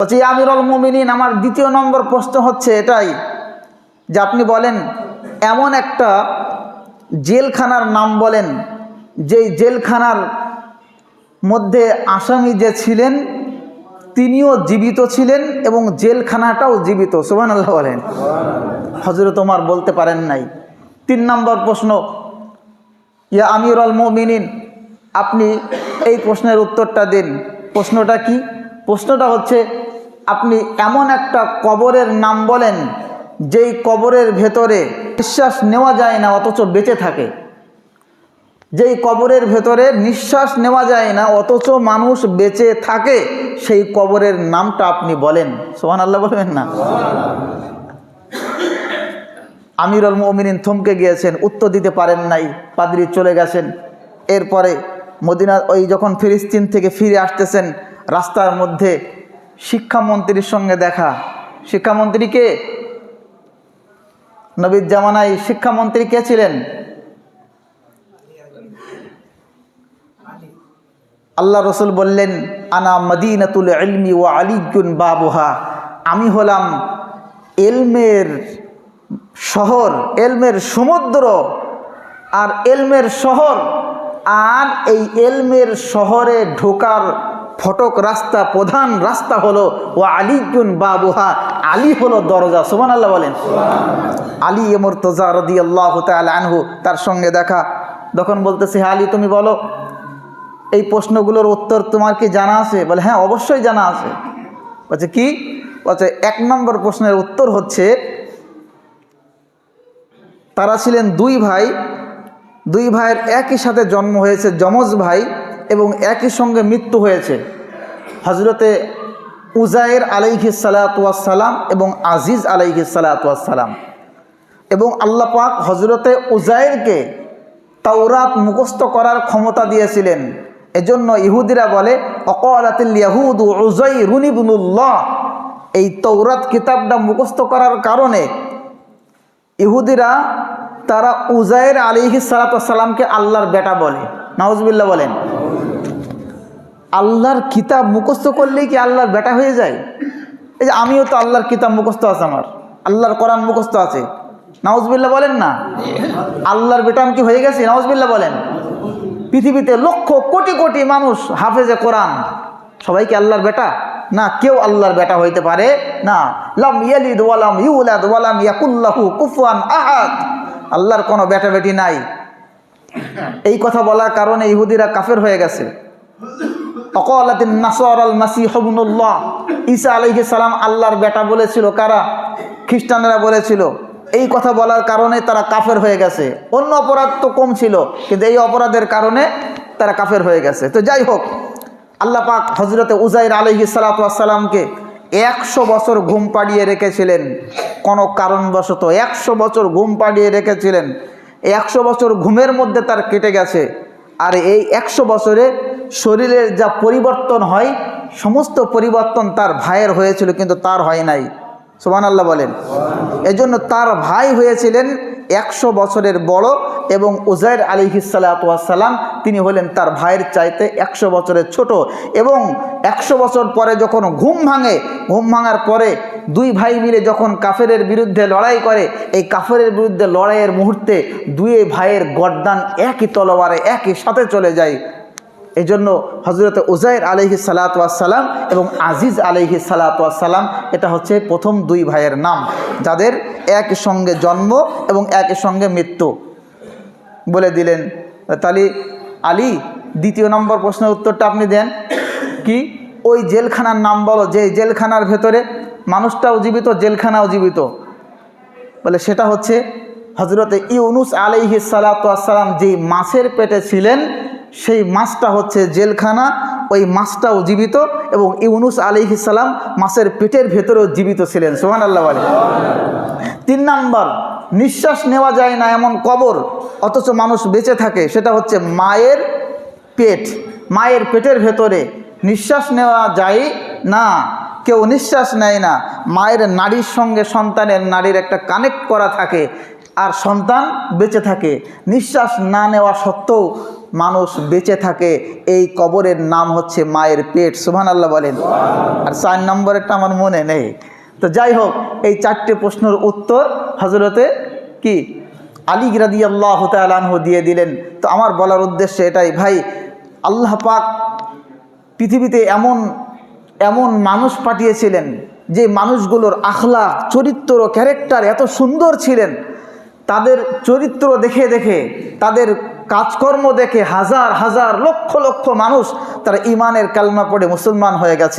বলছি আমিরুল মুমিনিন, আমার দ্বিতীয় নম্বর প্রশ্ন হচ্ছে এটাই যে আপনি বলেন এমন একটা জেলখানার নাম বলেন যেই জেলখানার মধ্যে আসামি যে ছিলেন তিনিও জীবিত ছিলেন এবং জেলখানাটাও জীবিত। সুবহানাল্লাহ বলেন। হযরত ওমর বলতে পারেন নাই। 3 নম্বর প্রশ্ন, ইয়া আমিরুল মুমিনিন, আপনি এই প্রশ্নের উত্তরটা দিন। প্রশ্নটা কি? প্রশ্নটা হচ্ছে আপনি এমন একটা কবরের নাম বলেন যেই কবরের ভেতরে নিঃশ্বাস নেওয়া যায় না অথচ বেঁচে থাকে। যেই কবরের ভেতরে নিঃশ্বাস নেওয়া যায় না অথচ মানুষ বেঁচে থাকে, সেই কবরের নামটা আপনি বলেন। সুবহানাল্লাহ বলবেন না? আমিরুল মুমিনিন থমকে গিয়েছেন, উত্তর দিতে পারেন নাই। পাদ্রী চলে গেছেন। এরপরে মদিনা যখন ফিলিস্তিন থেকে ফিরে আসতেছেন, রাস্তার মধ্যে শিক্ষামন্ত্রীর সঙ্গে দেখা। শিক্ষামন্ত্রী কে? নবীর জামানায় শিক্ষামন্ত্রী কে ছিলেন? আল্লাহ রসুল বললেন, আনা মদিনাতুল ইলমি ওয়া আলিয়্যুন বাবুহা, আমি হলাম এলমের শহর, এলমের সমুদ্র আর এলমের শহর। আর এই এলমের শহরে ঢোকার ফটক রাস্তা, প্রধান রাস্তা হলো ওয়া আলিয়্যুন বাবুহা, আলী হলো দরজা। সুবহানাল্লাহ বলেন। আলী মুর্তজা রাদিয়াল্লাহু তাআলা আনহু, তার সঙ্গে দেখা। তখন বলতেছে, আলী তুমি বলো এই প্রশ্নগুলোর উত্তর তোমার কি জানা আছে? বলে হ্যাঁ, অবশ্যই জানা আছে। বলছে কি? বলছে 1 নম্বর প্রশ্নের উত্তর হচ্ছে তারা ছিলেন 2 ভাই, 2 ভাইয়ের একই সাথে জন্ম হয়েছে, যমজ ভাই, এবং একই সঙ্গে মৃত্যু হয়েছে। হযরতে উজায়ের আলাইহিস সালাতু ওয়াস সালাম এবং আজিজ আলাইহিস সালাতু ওয়াস সালাম। এবং আল্লাহ পাক হযরতে উজায়েরকে তাওরাত মুখস্থ করার ক্ষমতা দিয়েছিলেন। এজন্য ইহুদিরা বলে অকালাতিল ইয়াহুদু উযায়রুন ইবনুল্লাহ। এই তাওরাত কিতাবটা মুখস্থ করার কারণে ইহুদিরা তারা উজায়ের আলাইহিস সালাতু ওয়াস সালামকে আল্লাহর বেটা বলে। নাউজুবিল্লাহ বলেন। আল্লাহর কিতাব মুখস্থ করলেই কি আল্লাহর বেটা হয়ে যায়? এই যে আমিও তো আল্লাহর কিতাব মুখস্থ আছে, আমার আল্লাহর কোরআন মুখস্থ আছে। নাউজুবিল্লাহ বলেন না? আল্লাহর বেটা আমি কি হয়ে গেছি? নাউজুবিল্লাহ বলেন। পৃথিবীতে লক্ষ কোটি কোটি মানুষ হাফেজে কোরআন, সবাই কি আল্লাহর বেটা? না, কেউ আল্লাহর বেটা হইতে পারে না। লাম ইয়ালিদ ওয়া লাম ইউলাদ ওয়া লাম ইয়াকুল লাহু কুফুয়ান আহাদ। আল্লাহর কোনো বেটা বেটি নাই। এই কথা বলার কারণে ইহুদিরা কাফের হয়ে গেছে। অকালাতিন নাসারাল মাসীহ ইবনুল্লাহ, ঈসা আলাইহিস সালাম আল্লাহর বেটা বলেছিল কারা? খ্রিস্টানরা বলেছিল। এই কথা বলার কারণে তারা কাফের হয়ে গেছে। অন্য অপরাধ তো কম ছিল, কিন্তু এই অপরাধের কারণে তারা কাফের হয়ে গেছে। তো যাই হোক, আল্লাহ পাক হযরতে উজাইর আলাইহিস সালাতু ওয়াস সালামকে 100 বছর ঘুম পাড়িয়ে রেখেছিলেন। কোনো কারণবশত 100 বছর ঘুম পাড়িয়ে রেখেছিলেন। 100 বছর ঘুমের মধ্যে তার কেটে গেছে। আর এই 100 বছরে শরীরের যা পরিবর্তন হয়, সমস্ত পরিবর্তন তার ভাইয়ের হয়েছিল, কিন্তু তার হয় নাই। সুবহানাল্লাহ বলেন। এজন্য তার ভাই হয়েছিলেন 100 বছরের বড়, এবং উজাইর আলাইহিস সালাতু ওয়াস সালাম তিনি হলেন তার ভাইয়ের চাইতে 100 বছরের ছোট। এবং 100 বছর পরে যখন ঘুম ভাঙে, ঘুম ভাঙার পরে 2 ভাই মিলে যখন কাফেরের বিরুদ্ধে লড়াই করে, এই কাফেরের বিরুদ্ধে লড়াইয়ের মুহূর্তে 2 ভাইয়ের গর্দান একই তলোয়ারে একই সাথে চলে যায়। এই জন্য হযরতে উজাইর আলাইহিস সালাতু ওয়াস সালাম এবং আজিজ আলাইহিস সালাতু ওয়াস সালাম, এটা হচ্ছে প্রথম 2 ভাইয়ের নাম, যাদের একই সঙ্গে জন্ম এবং একই সঙ্গে মৃত্যু। বলে দিলেন। তাহলে আলী, দ্বিতীয় নম্বর প্রশ্নের উত্তরটা আপনি দেন। কি? ওই জেলখানার নাম বলো যে জেলখানার ভেতরে মানুষটাও জীবিত, জেলখানাও জীবিত। বলে সেটা হচ্ছে হযরতে ইউনুস আলাইহিস সালাতু ওয়াস সালাম যেই মাছের পেটে ছিলেন, সেই মাছটা হচ্ছে জেলখানা, ওই মাছটাও জীবিত, এবং ইউনুস আলাইহিস সালাম মাছের পেটের ভেতরেও জীবিত ছিলেন। সুবহানাল্লাহ বলেন। 3 নাম্বার, নিঃশ্বাস নেওয়া যায় না এমন কবর অথচ মানুষ বেঁচে থাকে, সেটা হচ্ছে মায়ের পেট। মায়ের পেটের ভেতরে নিঃশ্বাস নেওয়া যায় না, কেউ নিঃশ্বাস নেয় না। মায়ের নাড়ির সঙ্গে সন্তানের নাড়ির একটা কানেক্ট করা থাকে, আর সন্তান বেঁচে থাকে, নিঃশ্বাস না নেওয়া সত্ত্বেও মানুষ বেঁচে থাকে, এই কবরের নাম হচ্ছে মায়ের পেট। সুবহানাল্লাহ বলেন। আর 4 নম্বরেরটা আমার মনে নেই। তো যাই হোক, এই 4টে প্রশ্নের উত্তর হযরতে কি আলী রাদিয়াল্লাহু তাআলা আনহু দিয়ে দিলেন। তো আমার বলার উদ্দেশ্য এটাই, ভাই আল্লাহ পাক পৃথিবীতে এমন এমন মানুষ পাঠিয়েছিলেন যে মানুষগুলোর আখলাক, চরিত্র, ক্যারেক্টার এত সুন্দর ছিলেন, তাদের চরিত্র দেখে দেখে, তাদের কাজকর্ম দেখে হাজার হাজার লক্ষ লক্ষ মানুষ তারা ঈমানের কালমা পড়ে মুসলমান হয়ে গেছে।